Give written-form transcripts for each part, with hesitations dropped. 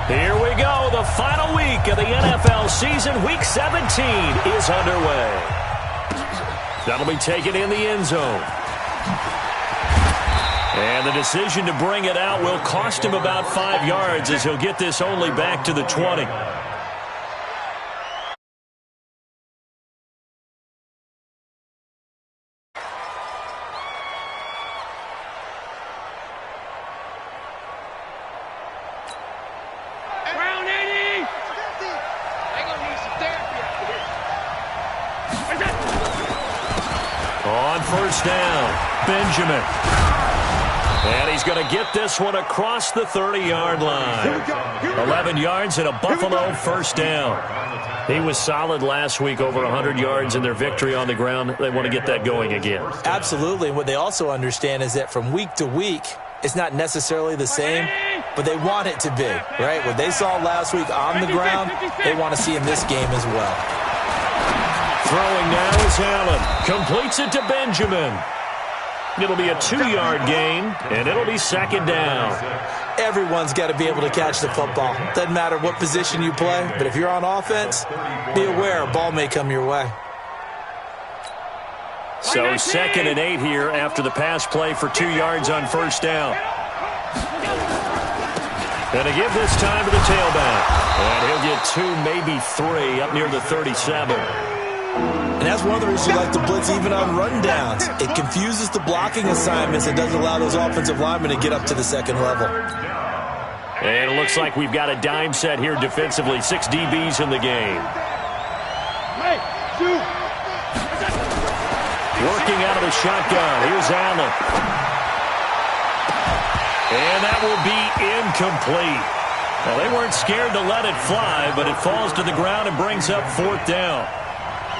Here we go. The final week of the NFL season. Week 17 is underway. That'll be taken in the end zone. And the decision to bring it out will cost him about 5 yards as he'll get this only back to the 20. On first down, Benjamin. And he's going to get this one across the 30-yard line. 11 yards and a Buffalo first down. He was solid last week, over 100 yards in their victory on the ground. They want to get that going again. Absolutely. And what they also understand is that from week to week, it's not necessarily the same, but they want it to be, right? What they saw last week on the ground, they want to see in this game as well. Throwing now is Allen. Completes it to Benjamin. It'll be a 2-yard gain, and it'll be second down. Everyone's got to be able to catch the football. Doesn't matter what position you play, but if you're on offense, be aware a ball may come your way. So 2nd and 8 here after the pass play for 2 yards on first down. Going to give this time to the tailback. And he'll get 2, maybe 3, up near the 37. And that's one of the reasons you like to blitz even on rundowns. It confuses the blocking assignments and doesn't allow those offensive linemen to get up to the second level. And it looks like we've got a dime set here defensively. 6 DBs in the game. Working out of the shotgun. Here's Allen. And that will be incomplete. Well, they weren't scared to let it fly, but it falls to the ground and brings up 4th down.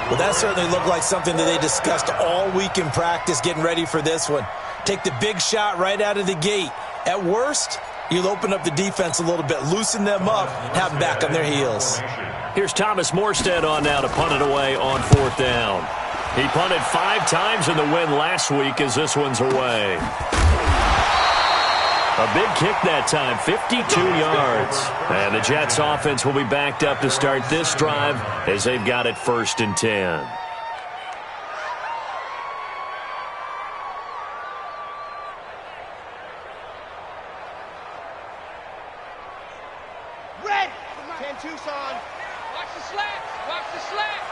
Well, that certainly looked like something that they discussed all week in practice getting ready for this one. Take the big shot right out of the gate. At worst, you'll open up the defense a little bit, loosen them up, have them back on their heels. Here's Thomas Morstead on now to punt it away on 4th down. He punted 5 times in the win last week as this one's away. A big kick that time, 52 yards. And the Jets offense will be backed up to start this drive as they've got it 1st and 10. Red! 10 Tucson. Watch the slack. Watch the slack.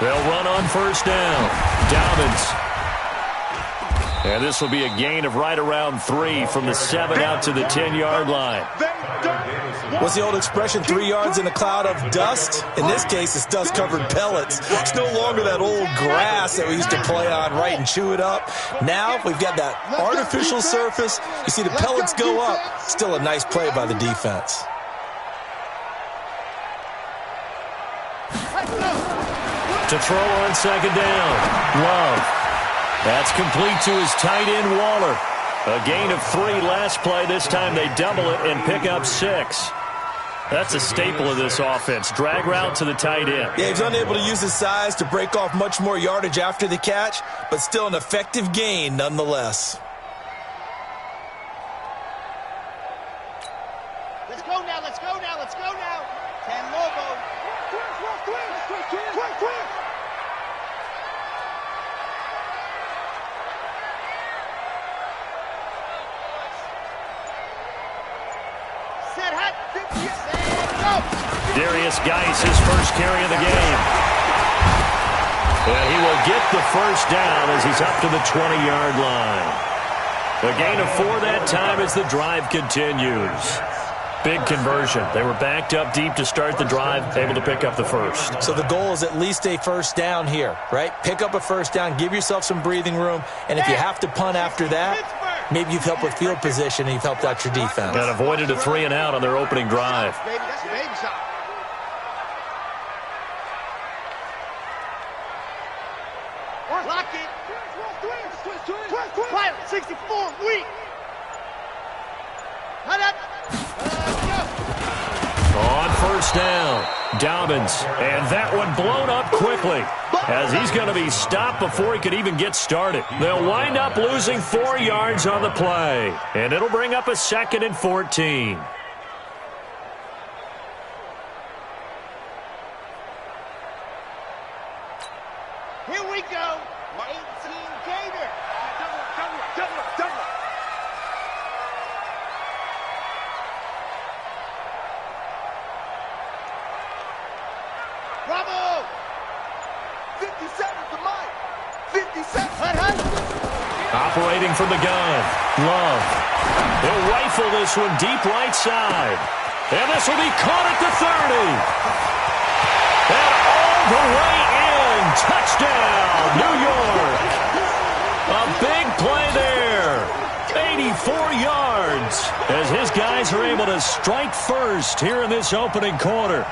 They'll run on first down. Dobbins. And this will be a gain of right around 3 from the 7 out to the 10-yard line. What's the old expression, 3 yards in a cloud of dust? In this case, it's dust-covered pellets. It's no longer that old grass that we used to play on, right, and chew it up. Now we've got that artificial surface. You see the pellets go up. Still a nice play by the defense. To throw on second down. Love. That's complete to his tight end, Waller. A gain of 3 last play. This time they double it and pick up 6. That's a staple of this offense. Drag route to the tight end. Yeah, he's unable to use his size to break off much more yardage after the catch, but still an effective gain nonetheless. Let's go now, let's go now, let's go now. 10 Lobo. Quick. Set hot. Set go. Darius Geis, his first carry of the game. And he will get the first down as he's up to the 20-yard line. A gain of 4 that time as the drive continues. Big conversion. They were backed up deep to start the drive, able to pick up the first. So the goal is at least a first down here, right? Pick up a first down, give yourself some breathing room, and if you have to punt after that, maybe you've helped with field position and you've helped out your defense. And avoided a 3 and out on their opening drive. Baby, that's a baby shot. Lock it. Quiet, 64, weak. Hut up. first down. Dobbins, and that one blown up quickly as he's going to be stopped before he could even get started. They'll wind up losing 4 yards on the play, and it'll bring up a 2nd and 14. Here we go. 18 Gator. Double. Bravo. 57 to Mike. 57. Operating from the gun. Love. He'll rifle this one deep right side. And this will be caught at the 30. And all the way in. Touchdown, New York. A big play there. 84 yards as his guys are able to strike first here in this opening quarter.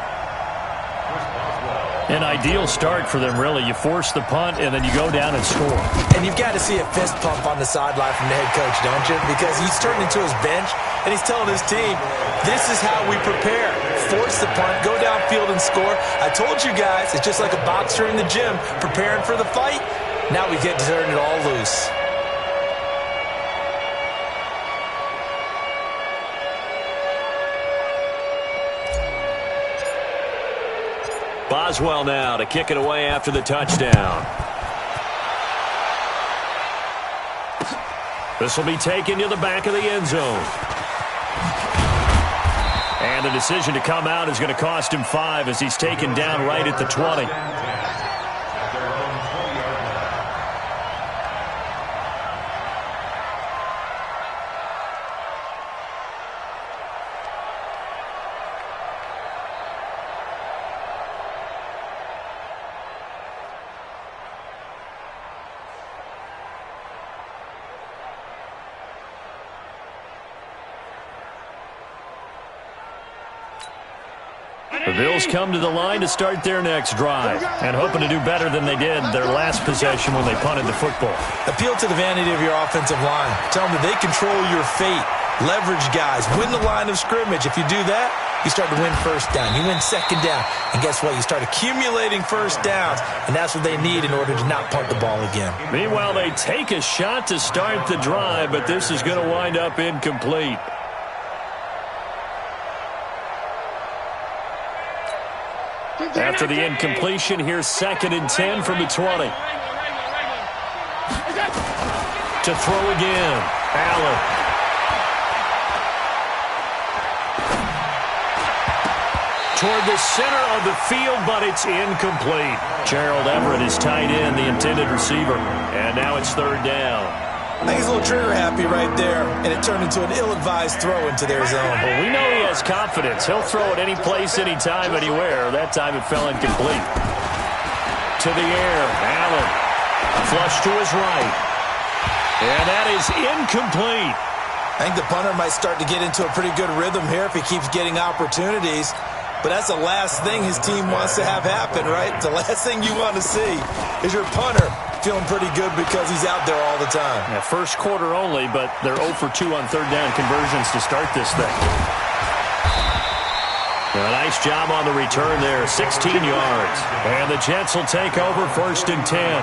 An ideal start for them, really. You force the punt, and then you go down and score. And you've got to see a fist pump on the sideline from the head coach, don't you? Because he's turning into his bench, and he's telling his team, this is how we prepare. Force the punt, go downfield and score. I told you guys, it's just like a boxer in the gym preparing for the fight. Now we get to turn it all loose. Boswell now to kick it away after the touchdown. This will be taken to the back of the end zone. And the decision to come out is going to cost him 5 as he's taken down right at the 20. The Bills come to the line to start their next drive and hoping to do better than they did their last possession when they punted the football. Appeal to the vanity of your offensive line. Tell them that they control your fate. Leverage guys. Win the line of scrimmage. If you do that, you start to win first down. You win second down. And guess what? You start accumulating first downs. And that's what they need in order to not punt the ball again. Meanwhile, they take a shot to start the drive, but this is going to wind up incomplete. After the incompletion, here's 2nd and 10 from the 20. To throw again. Allen. Toward the center of the field, but it's incomplete. Gerald Everett is tight end, the intended receiver. And now it's 3rd down. I think he's a little trigger happy right there, and it turned into an ill-advised throw into their zone. Well, we know he has confidence. He'll throw it any place, anytime, anywhere. That time it fell incomplete. To the air, Allen. Flush to his right. And that is incomplete. I think the punter might start to get into a pretty good rhythm here if he keeps getting opportunities. But that's the last thing his team wants to have happen, right? The last thing you want to see is your punter feeling pretty good because he's out there all the time. Yeah, first quarter only, but they're 0 for 2 on 3rd down conversions to start this thing. And a nice job on the return there, 16 yards. And the Jets will take over 1st and 10.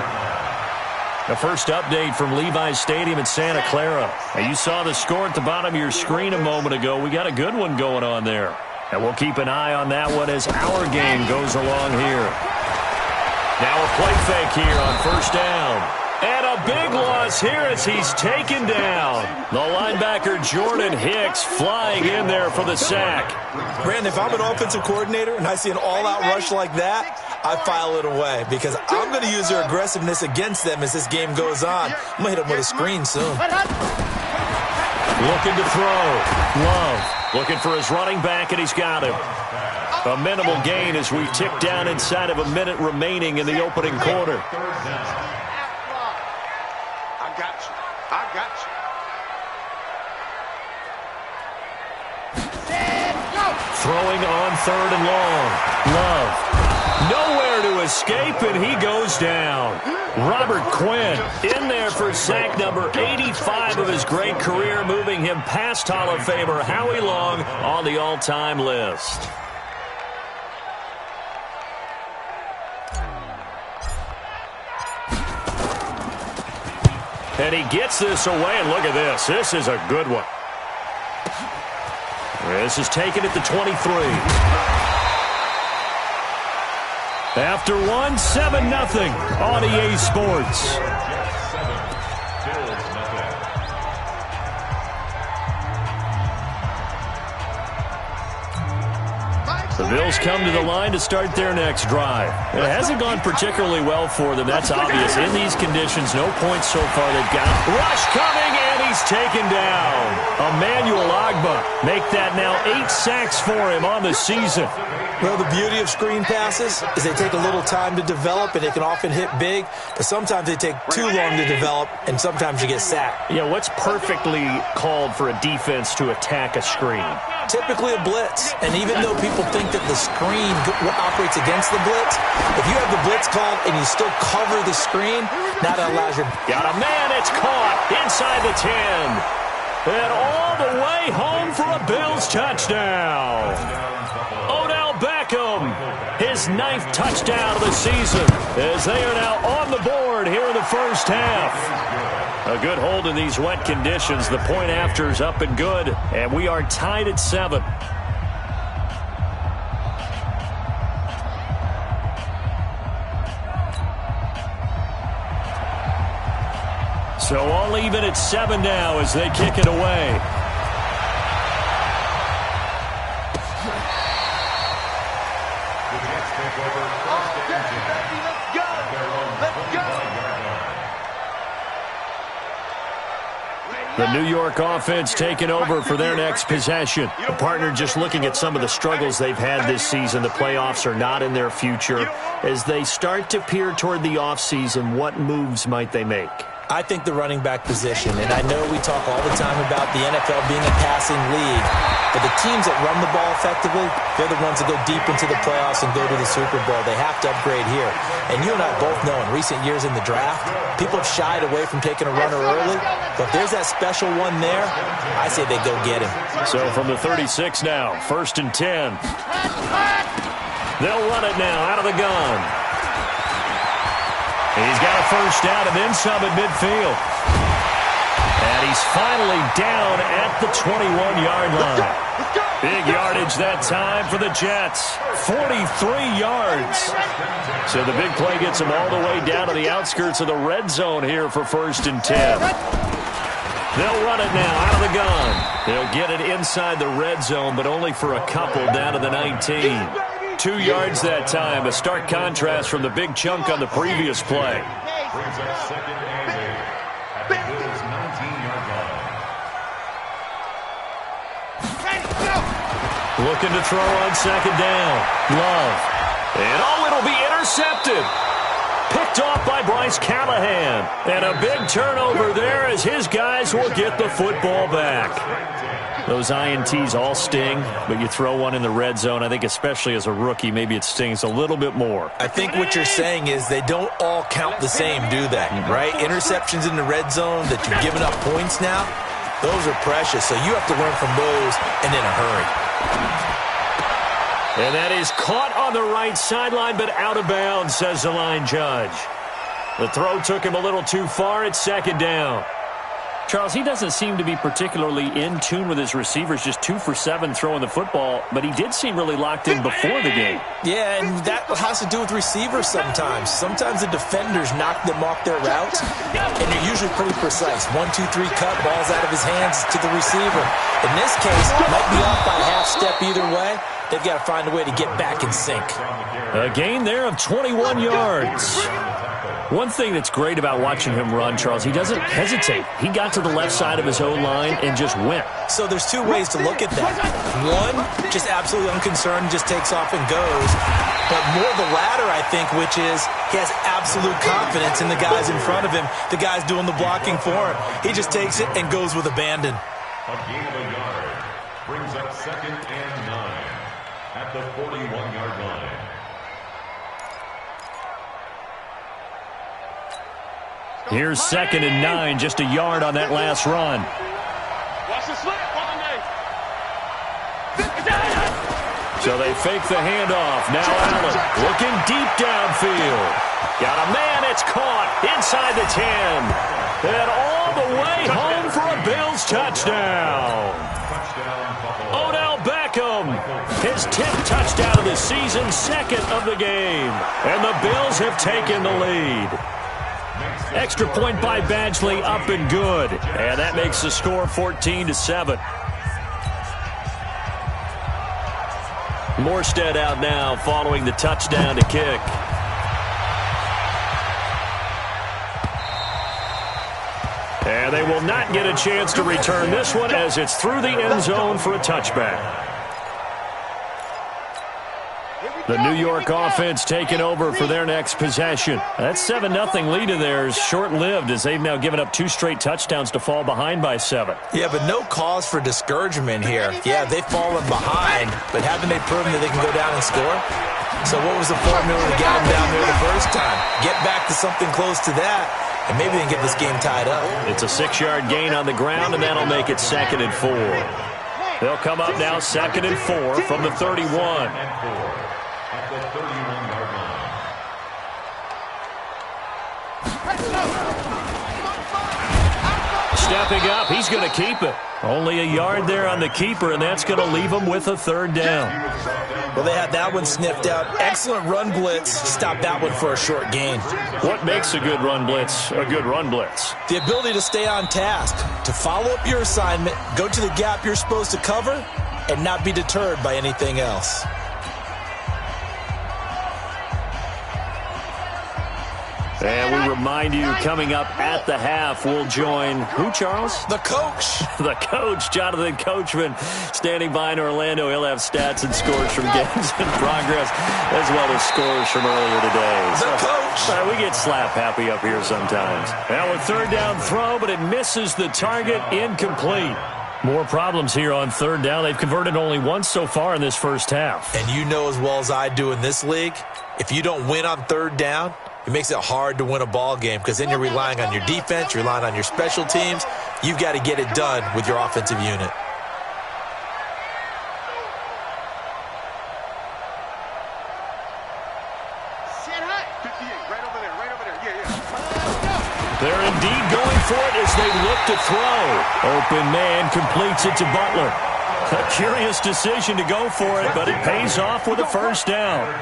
The first update from Levi's Stadium in Santa Clara. Now, you saw the score at the bottom of your screen a moment ago. We got a good one going on there. And we'll keep an eye on that one as our game goes along here. Now a play fake here on 1st down. And a big loss here as he's taken down. The linebacker Jordan Hicks flying in there for the sack. Brandon, if I'm an offensive coordinator and I see an all-out rush like that, I file it away because I'm going to use their aggressiveness against them as this game goes on. I'm going to hit them with a screen soon. Looking to throw. Love looking for his running back, and he's got him. A minimal gain as we tick down inside of a minute remaining in the opening quarter. I got you. Throwing on 3rd and long. Love. Nowhere to escape, and he goes down. Robert Quinn in there for sack number 85 of his great career, moving him past Hall of Famer Howie Long on the all-time list. And he gets this away, and look at this. This is a good one. This is taken at the 23. After one, 7-0 on EA Sports. The Bills come to the line to start their next drive. It hasn't gone particularly well for them. That's obvious. In these conditions, no points so far they've got. Rush coming, and he's taken down. Emmanuel Ogbah make that now 8 sacks for him on the season. Well, the beauty of screen passes is they take a little time to develop, and they can often hit big, but sometimes they take too long to develop, and sometimes you get sacked. Yeah, what's perfectly called for a defense to attack a screen? Typically a blitz, and even though people think that the screen operates against the blitz, if you have the blitz called and you still cover the screen, now that allows your... Got a man, it's caught inside the 10. And all the way home for a Bills touchdown. Odell Beckham, his 9th touchdown of the season, as they are now on the board here in the first half. A good hold in these wet conditions. The point after is up and good, and we are tied at 7. So all even at 7 now as they kick it away. The New York offense taking over for their next possession. The partner just looking at some of the struggles they've had this season. The playoffs are not in their future. As they start to peer toward the offseason, what moves might they make? I think the running back position, and I know we talk all the time about the NFL being a passing league, but the teams that run the ball effectively, they're the ones that go deep into the playoffs and go to the Super Bowl. They have to upgrade here. And you and I both know in recent years in the draft, people have shied away from taking a runner early, but if there's that special one there, I say they go get him. So from the 36 now, 1st and 10. They'll run it now out of the gun. He's got a first down and then some at midfield. And he's finally down at the 21-yard line. Big yardage that time for the Jets. 43 yards. So the big play gets him all the way down to the outskirts of the red zone here for 1st and 10. They'll run it now out of the gun. They'll get it inside the red zone, but only for a couple down to the 19. 2 yards that time, a stark contrast from the big chunk on the previous play. Looking to throw on 2nd down. Love. And it'll be intercepted. Picked off by Bryce Callahan. And a big turnover there as his guys will get the football back. Those INTs all sting, but you throw one in the red zone, I think especially as a rookie, maybe it stings a little bit more. I think what you're saying is they don't all count the same, do they? Right? Interceptions in the red zone that you're giving up points now, those are precious. So you have to learn from those and in a hurry. And that is caught on the right sideline, but out of bounds, says the line judge. The throw took him a little too far at 2nd down. Charles, he doesn't seem to be particularly in tune with his receivers, just 2 for 7 throwing the football, but he did seem really locked in before the game. Yeah, and that has to do with receivers sometimes. Sometimes the defenders knock them off their routes, and they're usually pretty precise. 1, 2, 3 cut, balls out of his hands to the receiver. In this case, might be off by half step either way. They've got to find a way to get back in sync. A gain there of 21 yards. One thing that's great about watching him run, Charles, he doesn't hesitate. He got to the left side of his own line and just went. So there's 2 ways to look at that. One, just absolutely unconcerned, just takes off and goes. But more the latter, I think, which is he has absolute confidence in the guys in front of him, the guys doing the blocking for him. He just takes it and goes with abandon. A gain of a yard brings up 2nd and 9 at the 41-yard line. Here's 2nd and 9, just a yard on that last run. So they fake the handoff. Now Allen looking deep downfield. Got a man, it's caught inside the 10. And all the way home for a Bills touchdown. Odell Beckham, his 10th touchdown of the season, second of the game. And the Bills have taken the lead. Extra point by Badgley, up and good. And that makes the score 14-7. Morstead out now following the touchdown to kick. And they will not get a chance to return this one as it's through the end zone for a touchback. The New York offense taking over for their next possession. That 7-0 lead of theirs short-lived as they've now given up 2 straight touchdowns to fall behind by 7. Yeah, but no cause for discouragement here. Yeah, they've fallen behind, but haven't they proven that they can go down and score? So what was the formula to get them down there the first time? Get back to something close to that, and maybe they can get this game tied up. It's a 6-yard gain on the ground, and that'll make it 2nd and 4. They'll come up now 2nd and 4 from the 31. At the 31-yard line. Stepping up, he's going to keep it. Only a yard there on the keeper, and that's going to leave him with a 3rd down. Well, they had that one sniffed out. Excellent run blitz. Stop that one for a short gain. What makes a good run blitz a good run blitz? The ability to stay on task, to follow up your assignment, go to the gap you're supposed to cover, and not be deterred by anything else. And we remind you, coming up at the half, we'll join who, Charles? The coach. The coach, Jonathan Coachman, standing by in Orlando. He'll have stats and scores from games in progress, as well as scores from earlier today. The coach. We get slap happy up here sometimes. Now a 3rd down throw, but it misses the target, incomplete. More problems here on 3rd down. They've converted only once so far in this first half. And you know as well as I do in this league, if you don't win on 3rd down, it makes it hard to win a ball game because then you're relying on your defense, you're relying on your special teams. You've got to get it done with your offensive unit. They're indeed going for it as they look to throw. Open man completes it to Butler. A curious decision to go for it, but it pays off with a 1st down.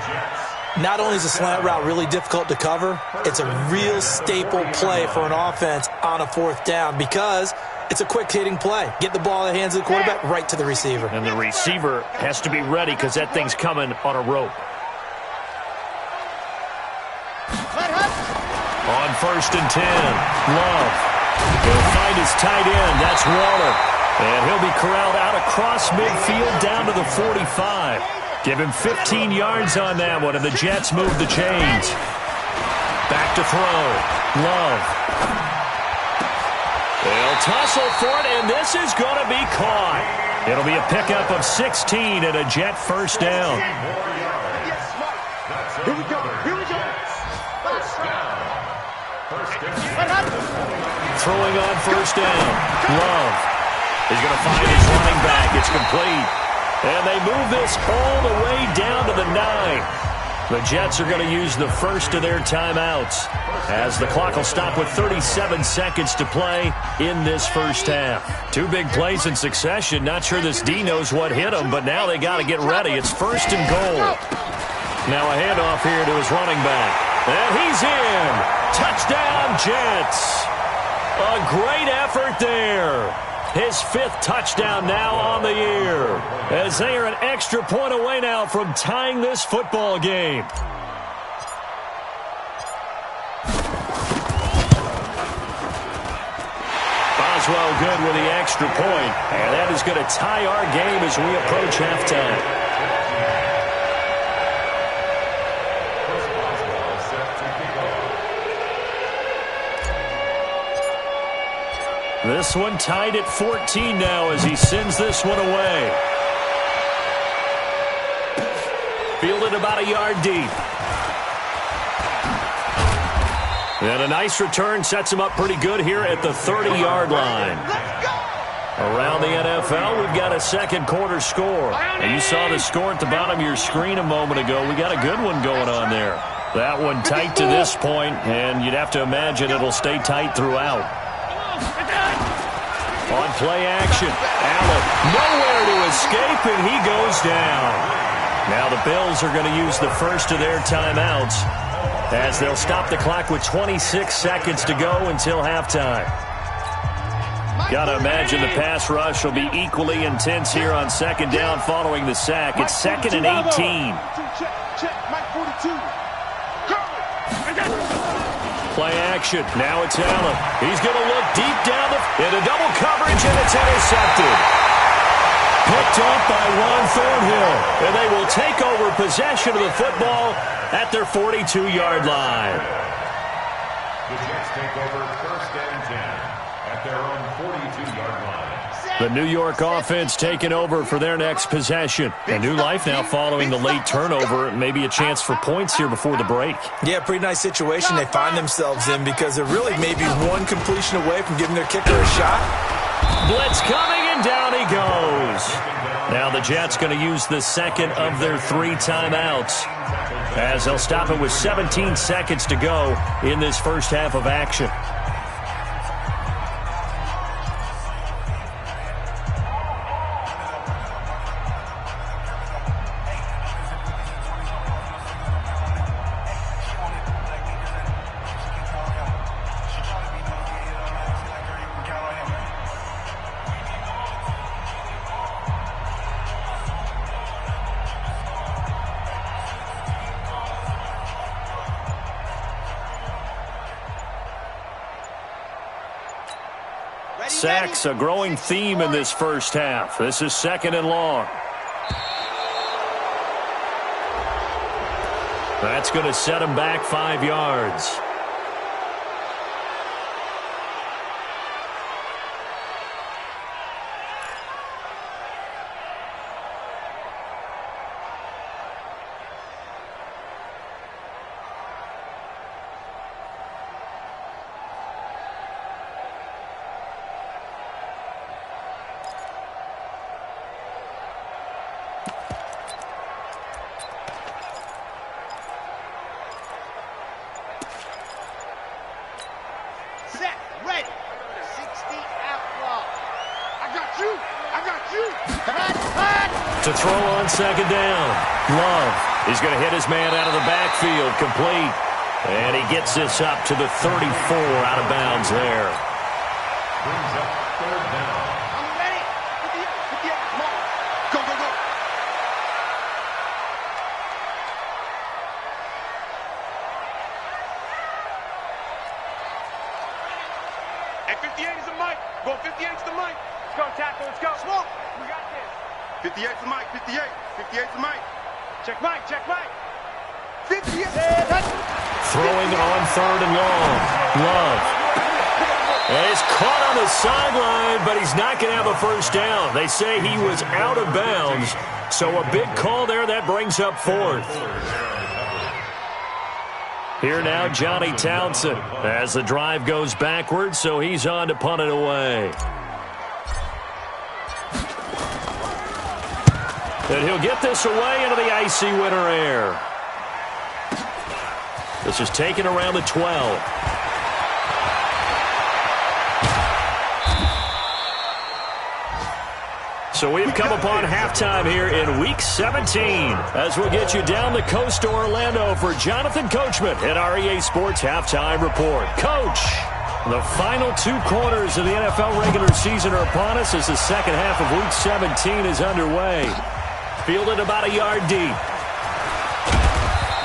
Not only is a slant route really difficult to cover, it's a real staple play for an offense on a 4th down because it's a quick-hitting play. Get the ball in the hands of the quarterback right to the receiver. And the receiver has to be ready because that thing's coming on a rope. On 1st and 10, Love. He'll find his tight end. That's Waller. And he'll be corralled out across midfield down to the 45. Give him 15 yards on that one, and the Jets move the chains. Back to throw. Love. They'll tussle for it, and this is going to be caught. It'll be a pickup of 16 and a Jet 1st down. Here we go. Here we go. Throwing on 1st down. Love is going to find his running back. It's complete. And they move this all the way down to the 9. The Jets are going to use the first of their timeouts as the clock will stop with 37 seconds to play in this first half. 2 big plays in succession. Not sure this D knows what hit him, but now they got to get ready. It's 1st and goal. Now a handoff here to his running back. And he's in. Touchdown, Jets. A great effort there. His 5th touchdown now on the year, as they are an extra point away now from tying this football game. Boswell good with the extra point, and that is going to tie our game as we approach halftime. This one tied at 14 now as he sends this one away. Fielded about a yard deep. And a nice return sets him up pretty good here at the 30-yard line. Around the NFL, we've got a 2nd quarter score. And you saw the score at the bottom of your screen a moment ago. We got a good one going on there. That one tight to this point, and you'd have to imagine it'll stay tight throughout. On play action, Allen nowhere to escape, and he goes down. Now the Bills are going to use the first of their timeouts as they'll stop the clock with 26 seconds to go until halftime. Got to imagine the pass rush will be equally intense here on second down following the sack. It's 2nd and 18. Play action. Now it's Allen. He's going to look deep down into double coverage, and it's intercepted. Picked off by Juan Thornhill, and they will take over possession of the football at their 42-yard line. The Jets take over 1st and 10 at their own 42-yard line. The New York offense taking over for their next possession. A new life now following the late turnover. Maybe a chance for points here before the break. Yeah, pretty nice situation they find themselves in because they're really maybe one completion away from giving their kicker a shot. Blitz coming, and down he goes. Now the Jets going to use the second of their 3 timeouts as they'll stop it with 17 seconds to go in this first half of action. Sacks, a growing theme in this first half. This is 2nd and long. That's going to set him back 5 yards. To throw on 2nd down. Love is going to hit his man out of the backfield, complete. And he gets this up to the 34 out of bounds there. Brings up 3rd down. I'm ready. 58, come on. Go, go, go. Hey, 58 is the mic. Go, 58 is the mic. Let's go, tackle. Let's go. Smoke. We got this. 58's the mic, 58. 58's the mic. Check mic, check mic. 58. Throwing on 3rd and long. Love. And he's caught on the sideline, but he's not going to have a first down. They say he was out of bounds. So a big call there. That brings up 4th. Here now, Johnny Townsend as the drive goes backwards, so he's on to punt it away. And he'll get this away into the icy winter air. This is taken around the 12. So we've come upon halftime here in Week 17 as we'll get you down the coast to Orlando for Jonathan Coachman at our EA Sports Halftime Report. Coach, the final 2 quarters of the NFL regular season are upon us as the second half of Week 17 is underway. Fielded about a yard deep.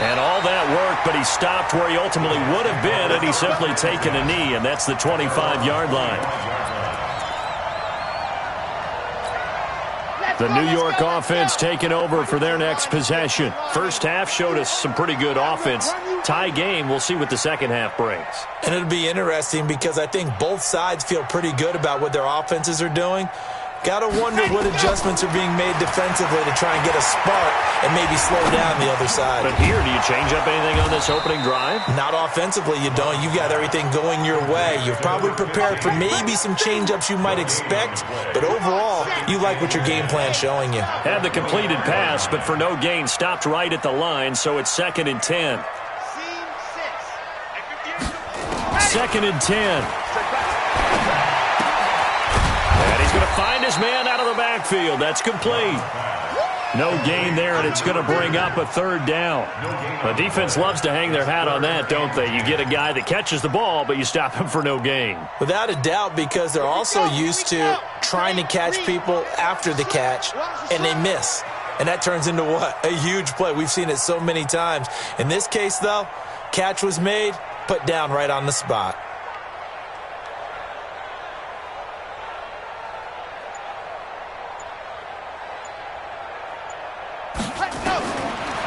And all that work, but he stopped where he ultimately would have been had he simply taken a knee, and that's the 25-yard line. The New York offense taking over for their next possession. First half showed us some pretty good offense. Tie game, we'll see what the second half brings. And it'll be interesting because I think both sides feel pretty good about what their offenses are doing. Got to wonder what adjustments are being made defensively to try and get a spark and maybe slow down the other side. But here, do you change up anything on this opening drive? Not offensively, you don't. You got everything going your way. You've probably prepared for maybe some change-ups you might expect, but overall, you like what your game plan's showing you. Had the completed pass, but for no gain, stopped right at the line, so it's 2nd and 10. 2nd and 10. He's going to find his man out of the backfield. That's complete. No gain there, and it's going to bring up a third down. The defense loves to hang their hat on that, don't they? You get a guy that catches the ball, but you stop him for no gain. Without a doubt, because they're also used to trying to catch people after the catch, and they miss. And that turns into what? A huge play. We've seen it so many times. In this case, though, catch was made, put down right on the spot.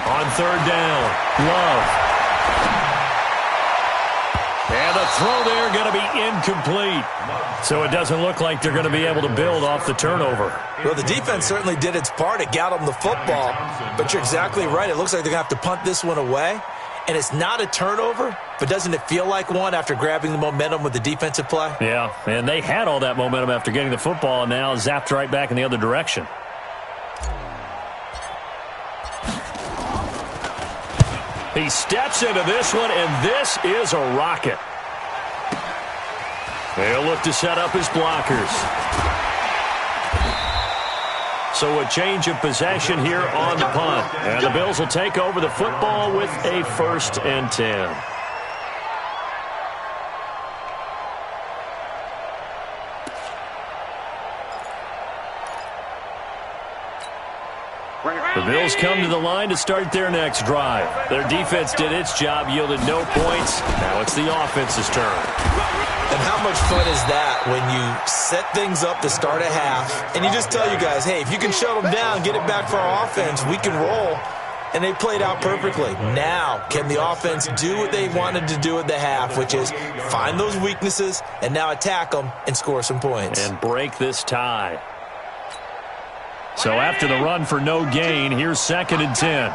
On third down, Love. And the throw there going to be incomplete. So it doesn't look like they're going to be able to build off the turnover. Well, the defense certainly did its part. It got them the football. But you're exactly right. It looks like they're going to have to punt this one away. And it's not a turnover, but doesn't it feel like one after grabbing the momentum with the defensive play? Yeah, and they had all that momentum after getting the football, and now zapped right back in the other direction. He steps into this one, and this is a rocket. They'll look to set up his blockers. So a change of possession here on the punt. And the Bills will take over the football with a 1st and 10. The Bills come to the line to start their next drive. Their defense did its job, yielded no points. Now it's the offense's turn. And how much fun is that when you set things up to start a half, and you just tell you guys, hey, if you can shut them down, get it back for our offense, we can roll. And they played out perfectly. Now, can the offense do what they wanted to do at the half, which is find those weaknesses and now attack them and score some points. And break this tie. So after the run for no gain, here's 2nd and 10.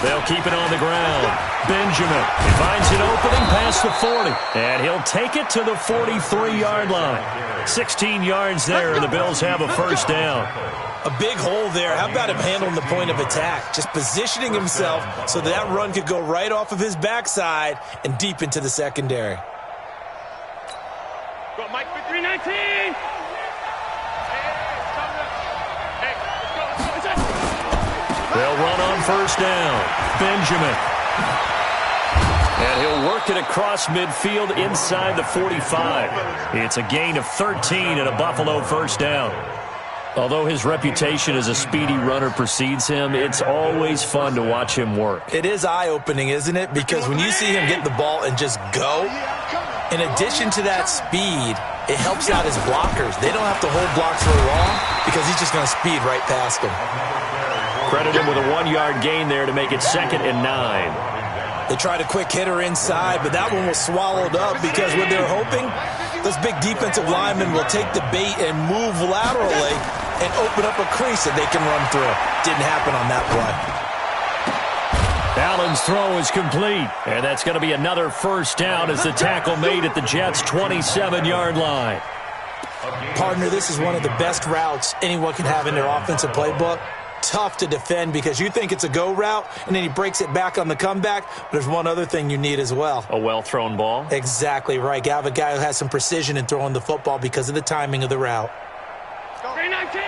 They'll keep it on the ground. Benjamin, he finds an opening past the 40. And he'll take it to the 43-yard line. 16 yards there, and the Bills have a 1st down. A big hole there. How about him handling the point of attack? Just positioning himself so that run could go right off of his backside and deep into the secondary. Go, Mike, for 319. They'll run on 1st down. Benjamin. And he'll work it across midfield inside the 45. It's a gain of 13 and a Buffalo 1st down. Although his reputation as a speedy runner precedes him, it's always fun to watch him work. It is eye-opening, isn't it? Because when you see him get the ball and just go, in addition to that speed, it helps out his blockers. They don't have to hold blocks for long because he's just going to speed right past them. Credit him with a 1-yard gain there to make it 2nd and 9. They tried a quick hitter inside, but that one was swallowed up because what they're hoping, those big defensive linemen will take the bait and move laterally and open up a crease that they can run through. Didn't happen on that play. Allen's throw is complete, and that's going to be another 1st down as the tackle made at the Jets' 27-yard line. Partner, this is one of the best routes anyone can have in their offensive playbook. Tough to defend because you think it's a go route, and then he breaks it back on the comeback. But there's one other thing you need as well. A well-thrown ball? Exactly right. You have a guy who has some precision in throwing the football because of the timing of the route. 319.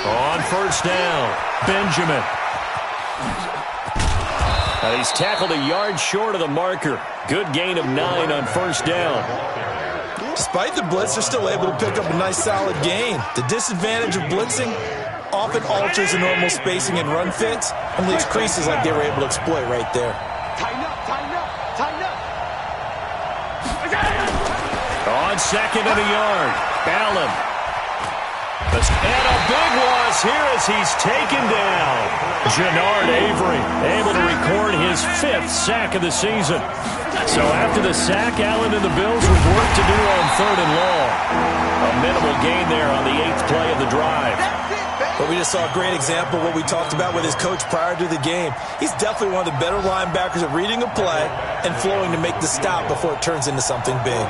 On 1st down, Benjamin. And he's tackled a yard short of the marker. Good gain of 9 on 1st down. Despite the blitz, they're still able to pick up a nice solid gain. The disadvantage of blitzing often alters the normal spacing and run fits and leaves creases like they were able to exploit right there. Tighten up, tighten up, tighten up. On 2nd and a yard, Allen. And a big loss here as he's taken down. Jannard Avery able to record his 5th sack of the season. So after the sack, Allen and the Bills with work to do on 3rd and long. A minimal gain there on the 8th play of the drive. But we just saw a great example of what we talked about with his coach prior to the game. He's definitely one of the better linebackers at reading a play and flowing to make the stop before it turns into something big.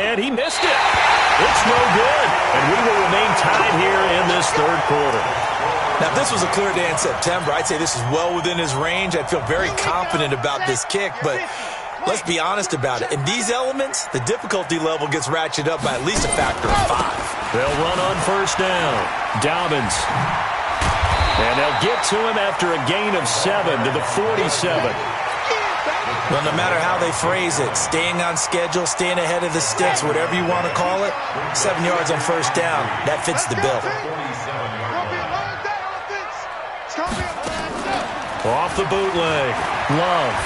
And he missed it. It's no good. And we will remain tied here in this third quarter. Now, if this was a clear day in September, I'd say this is well within his range. I'd feel very confident about this kick, but let's be honest about it. In these elements, the difficulty level gets ratcheted up by at least a factor of 5. They'll run on first down. Dobbins. And they'll get to him after a gain of 7 to the 47. Well, no matter how they phrase it, staying on schedule, staying ahead of the sticks, whatever you want to call it, 7 yards on first down, that fits the bill. Off the bootleg. Love.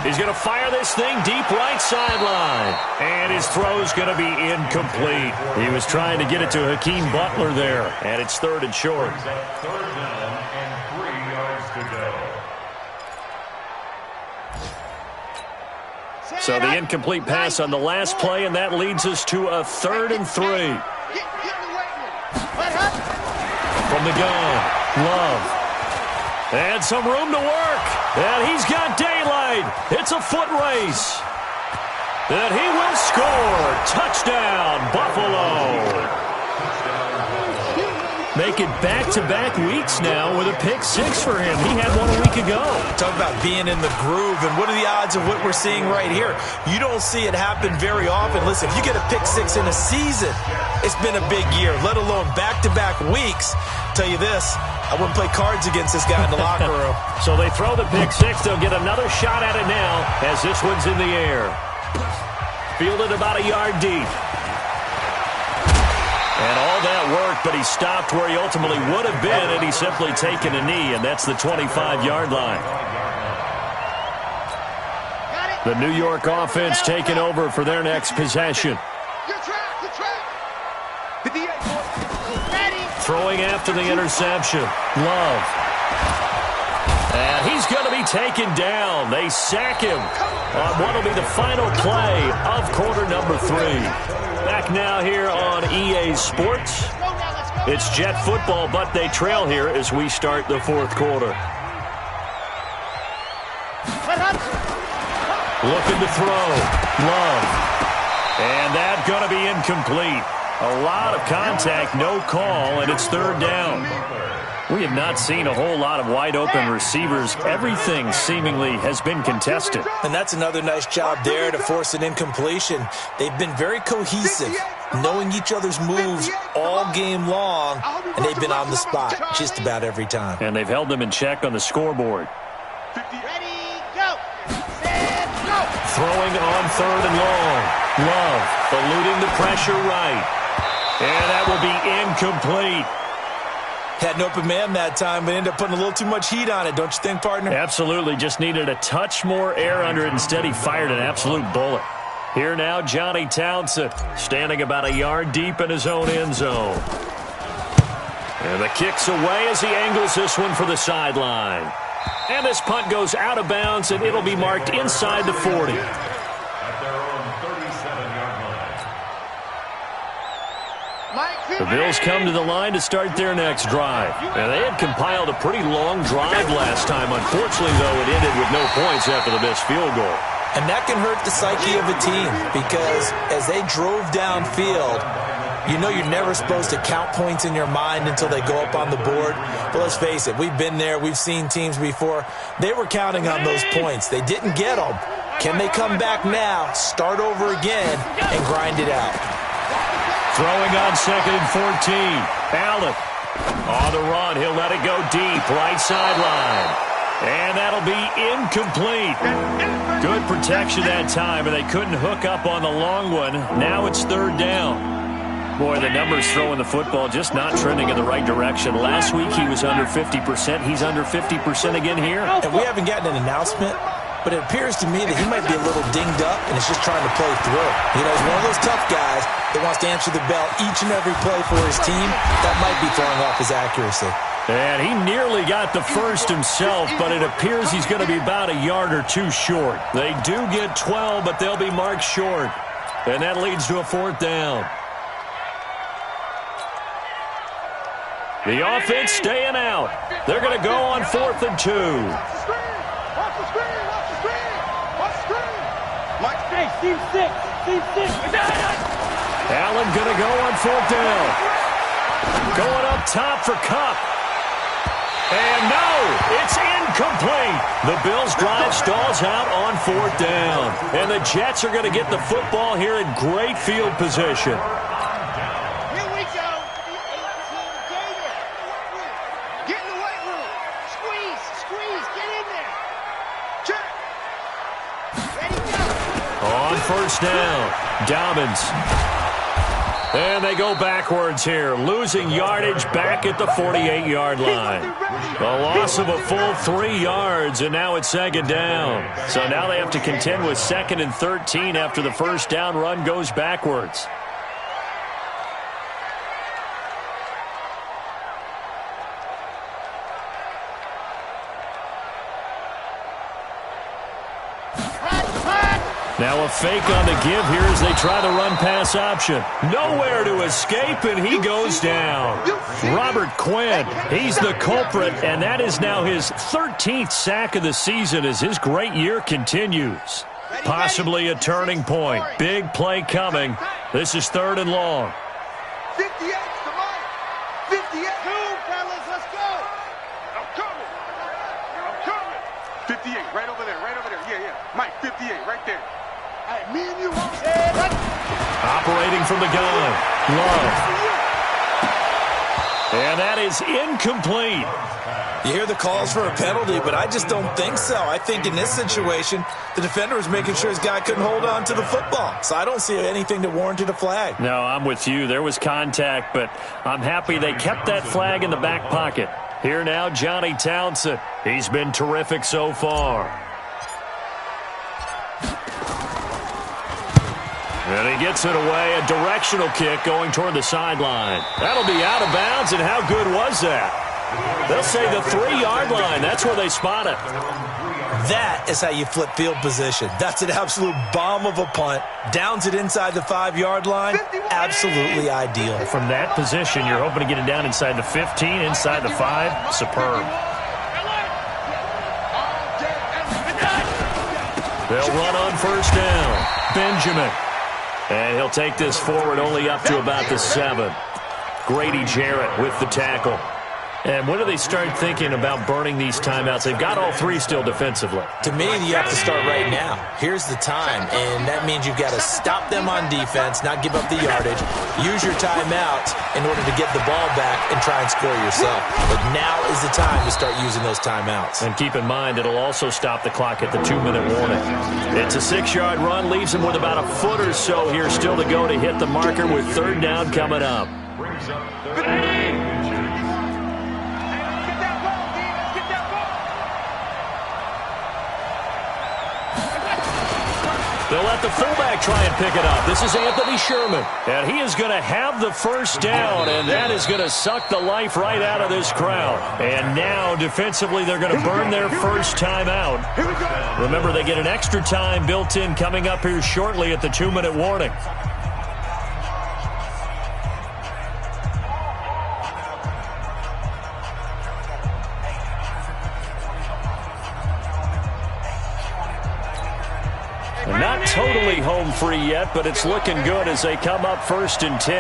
He's going to fire this thing deep right sideline. And his throw's going to be incomplete. He was trying to get it to Hakeem Butler there. And it's 3rd and short. Third down and 3 yards to go. So the incomplete pass on the last play, and that leads us to a 3rd and 3. From the gun. Love. And some room to work. And he's got daylight. It's a foot race. And he will score. Touchdown, Buffalo. Make it back-to-back weeks now with a pick-6 for him. He had one a week ago. Talk about being in the groove, and what are the odds of what we're seeing right here? You don't see it happen very often. Listen, if you get a pick-6 in a season, it's been a big year, let alone back-to-back weeks. Tell you this, I wouldn't play cards against this guy in the locker room. So they throw the pick-6. They'll get another shot at it now as this one's in the air. Fielded about a yard deep. And all that work, but he stopped where he ultimately would have been, and he's simply taken a knee, and that's the 25-yard line. The New York offense taking over for their next possession. Throwing after the interception. Love. And he's going to be taken down. They sack him on what will be the final play of quarter number 3. Back now here on EA Sports. It's Jet football, but they trail here as we start the fourth quarter. Looking to throw. Love. And that's going to be incomplete. A lot of contact, no call, and it's 3rd down. We have not seen a whole lot of wide-open receivers. Everything seemingly has been contested. And that's another nice job there to force an incompletion. They've been very cohesive, knowing each other's moves all game long, and they've been on the spot just about every time. And they've held them in check on the scoreboard. Ready, go. Set, go. Throwing on 3rd and long. Love eluding the pressure right. And that will be incomplete. Had an open man that time, but ended up putting a little too much heat on it, don't you think, partner? Absolutely. Just needed a touch more air under it. Instead, he fired an absolute bullet. Here now, Johnny Townsend, standing about a yard deep in his own end zone. And the kick's away as he angles this one for the sideline. And this punt goes out of bounds, and it'll be marked inside the 40. At their own 37-yard line. The Bills come to the line to start their next drive. And they had compiled a pretty long drive last time. Unfortunately, though, it ended with no points after the missed field goal. And that can hurt the psyche of a team because as they drove downfield, you know you're never supposed to count points in your mind until they go up on the board. But let's face it, we've been there. We've seen teams before. They were counting on those points. They didn't get them. Can they come back now, start over again, and grind it out? Throwing on 2nd and 14. Allen on the run. He'll let it go deep. Right sideline. And that'll be incomplete. Good protection that time, and they couldn't hook up on the long one. Now it's 3rd down. Boy, the numbers throwing the football just not trending in the right direction. Last week he was under 50%. He's under 50% again here. And we haven't gotten an announcement, but it appears to me that he might be a little dinged up and is just trying to play through. You know, he's one of those tough guys that wants to answer the bell each and every play for his team. That might be throwing off his accuracy. And he nearly got the first himself, but it appears he's going to be about a yard or two short. They do get 12, but they'll be marked short. And that leads to a 4th down. The offense staying out. They're going to go on 4th and 2. Mike, Team 6. Team 6. Allen going to go on 4th down. Going up top for Cup. And no, it's incomplete. The Bills' drive stalls out on 4th down. And the Jets are going to get the football here in great field position. Here we go. The 18 gainer. Get in the weight room. Squeeze, get in there. Check. Ready, go. On 1st down, Dobbins. And they go backwards here, losing yardage back at the 48-yard line. A loss of a full 3 yards, and now it's 2nd down. So now they have to contend with 2nd and 13 after the 1st down run goes backwards. Now a fake on the give here as they try the run-pass option. Nowhere to escape, and he goes down. Robert Quinn, he's the culprit, and that is now his 13th sack of the season as his great year continues. Possibly a turning point. Big play coming. This is 3rd and long. 58 to Mike. 58. Fellas, let's go. I'm coming. 58, right over there. Yeah. Mike, 58, right there. Hey, me and you. Operating from the gun. Love. And that is incomplete. You hear the calls for a penalty, but I just don't think so. I think in this situation, the defender was making sure his guy couldn't hold on to the football. So I don't see anything that warranted a flag. No, I'm with you. There was contact, but I'm happy they kept that flag in the back pocket. Here now, Johnny Townsend. He's been terrific so far. And he gets it away, a directional kick going toward the sideline. That'll be out of bounds, and how good was that? They'll say the 3-yard line. That's where they spot it. That is how you flip field position. That's an absolute bomb of a punt. Downs it inside the 5-yard line. Absolutely ideal. From that position, you're hoping to get it down inside the 15, inside the 5. Superb. They'll run on 1st down. Benjamin. And he'll take this forward only up to about the 7. Grady Jarrett with the tackle. And when do they start thinking about burning these timeouts? They've got all 3 still defensively. To me, you have to start right now. Here's the time, and that means you've got to stop them on defense, not give up the yardage, use your timeout in order to get the ball back and try and score yourself. But now is the time to start using those timeouts. And keep in mind, it'll also stop the clock at the 2-minute warning. It's a 6-yard run, leaves them with about a foot or so here still to go to hit the marker with 3rd down coming up. They'll let the fullback try and pick it up. This is Anthony Sherman. And he is going to have the 1st down, and that is going to suck the life right out of this crowd. And now, defensively, they're going to burn their first time out. Remember, they get an extra time built in coming up here shortly at the 2-minute warning. Not totally home free yet, but it's looking good as they come up 1st and 10.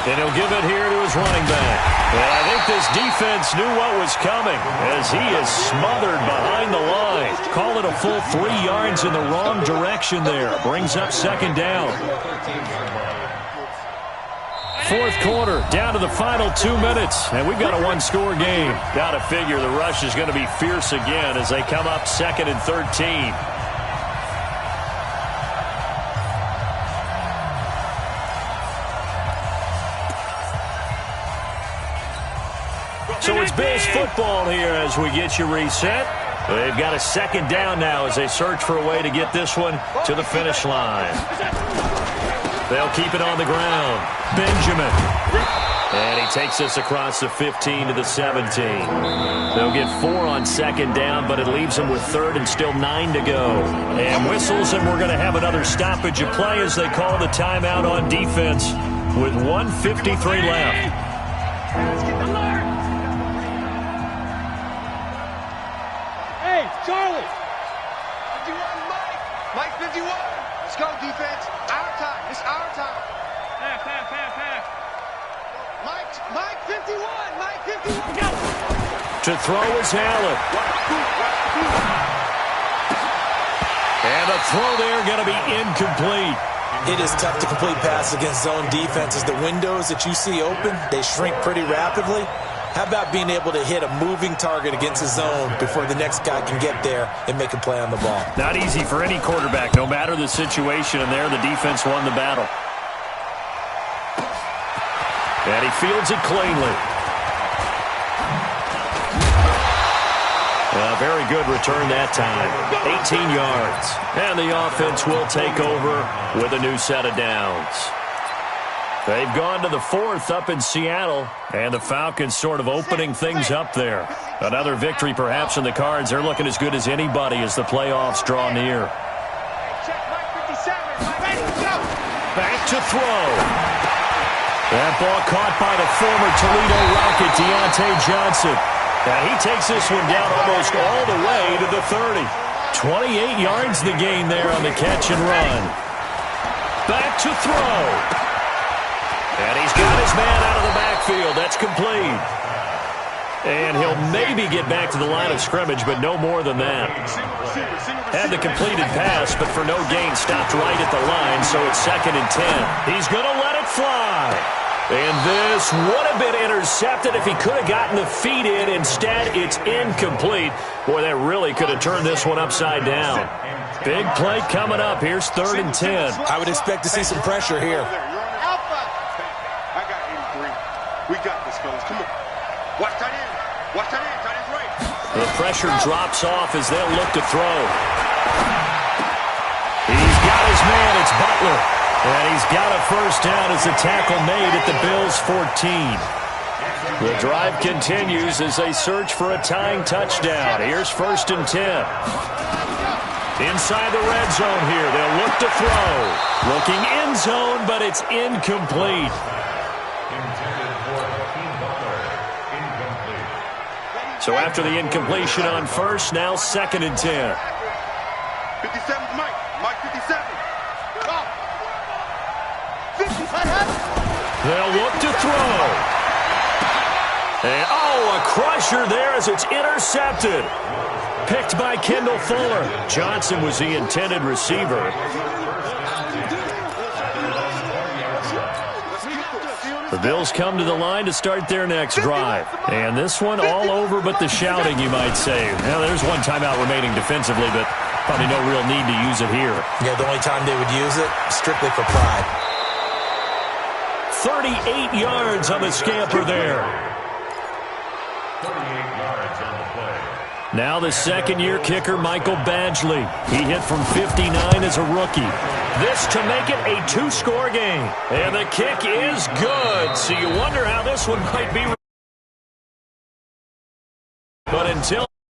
And he'll give it here to his running back. And I think this defense knew what was coming as he is smothered behind the line. Call it a full 3 yards in the wrong direction there. Brings up 2nd down. 4th quarter, down to the final 2 minutes, and we've got a 1-score game. Got to figure the rush is going to be fierce again as they come up 2nd and 13. So it's Bills football here as we get you reset. They've got a 2nd down now as they search for a way to get this one to the finish line. They'll keep it on the ground. Benjamin. And he takes us across the 15 to the 17. They'll get 4 on 2nd down, but it leaves them with 3rd and still 9 to go. And whistles, and we're going to have another stoppage of play as they call the timeout on defense with 1:53 left. Hey, Charlie. Did you want Mike? 51. Let's go, defense. Our time. It's our time. Pass. Mike 51. Mike 51. Go. To throw is Allen. And the throw there going to be incomplete. It is tough to complete passes against zone defenses. The windows that you see open, they shrink pretty rapidly. How about being able to hit a moving target against a zone before the next guy can get there and make a play on the ball? Not easy for any quarterback, no matter the situation, and there the defense won the battle. And he fields it cleanly. A very good return that time. 18 yards. And the offense will take over with a new set of downs. They've gone to the fourth up in Seattle, and the Falcons sort of opening things up there. Another victory perhaps in the cards. They're looking as good as anybody as the playoffs draw near. Back to throw. That ball caught by the former Toledo Rocket, Deontay Johnson. And he takes this one down almost all the way to the 30. 28 yards the gain there on the catch and run. Back to throw. And he's got his man out of the backfield. That's complete. And he'll maybe get back to the line of scrimmage, but no more than that. Had the completed pass, but for no gain, stopped right at the line, so it's 2nd and 10. He's going to let it fly. And this would have been intercepted if he could have gotten the feet in. Instead, it's incomplete. Boy, that really could have turned this one upside down. Big play coming up. Here's 3rd and 10. I would expect to see some pressure here. Alpha. I got 83. We got this, fellas. Come on. Watch tight end. Watch tight end. Tight end's right. The pressure drops off as they'll look to throw. He's got his man. It's Butler. And he's got a first down as the tackle made at the Bills' 14. The drive continues as they search for a tying touchdown. Here's 1st and 10. Inside the red zone here. They'll look to throw. Looking end zone, but it's incomplete. So after the incompletion on first, now 2nd and 10. 57's Mike. Mike 57. They'll look to throw. And, a crusher there as it's intercepted. Picked by Kendall Fuller. Johnson was the intended receiver. The Bills come to the line to start their next drive. And this one all over but the shouting, you might say. Now, there's one timeout remaining defensively, but probably no real need to use it here. Yeah, the only time they would use it, strictly for pride. 38 yards on the scamper there. 38 yards on the play. Now the second-year kicker, Michael Badgley. He hit from 59 as a rookie. This to make it a 2-score game. And the kick is good. So you wonder how this one might be. But until